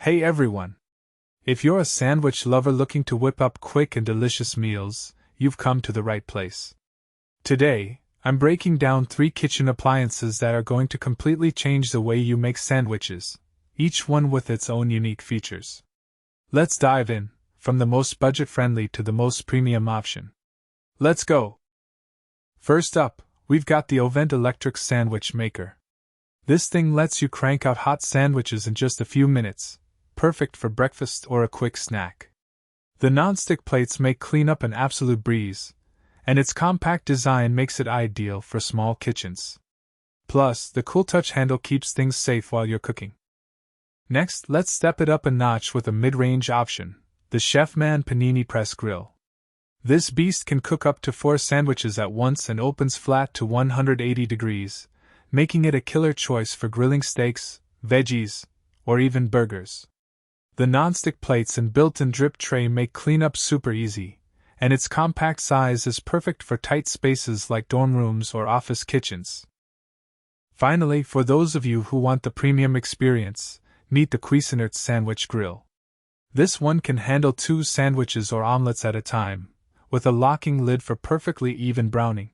Hey everyone! If you're a sandwich lover looking to whip up quick and delicious meals, you've come to the right place. Today, I'm breaking down 3 kitchen appliances that are going to completely change the way you make sandwiches, each one with its own unique features. Let's dive in, from the most budget-friendly to the most premium option. Let's go! First up, we've got the OVENTE electric sandwich maker. This thing lets you crank out hot sandwiches in just a few minutes, perfect for breakfast or a quick snack. The non-stick plates make cleanup an absolute breeze, and its compact design makes it ideal for small kitchens. Plus, the cool touch handle keeps things safe while you're cooking. Next, let's step it up a notch with a mid-range option, the Chefman Panini Press Grill. This beast can cook up to 4 sandwiches at once and opens flat to 180 degrees, making it a killer choice for grilling steaks, veggies, or even burgers. The non-stick plates and built-in drip tray make cleanup super easy, and its compact size is perfect for tight spaces like dorm rooms or office kitchens. Finally, for those of you who want the premium experience, meet the Cuisinart Sandwich Grill. This one can handle 2 sandwiches or omelets at a time, with a locking lid for perfectly even browning.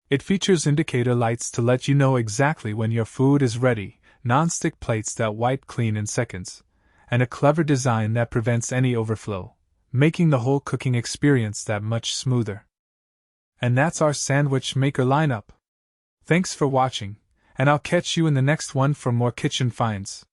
It features indicator lights to let you know exactly when your food is ready, non-stick plates that wipe clean in seconds, and a clever design that prevents any overflow, making the whole cooking experience that much smoother. And that's our sandwich maker lineup. Thanks for watching, and I'll catch you in the next one for more kitchen finds.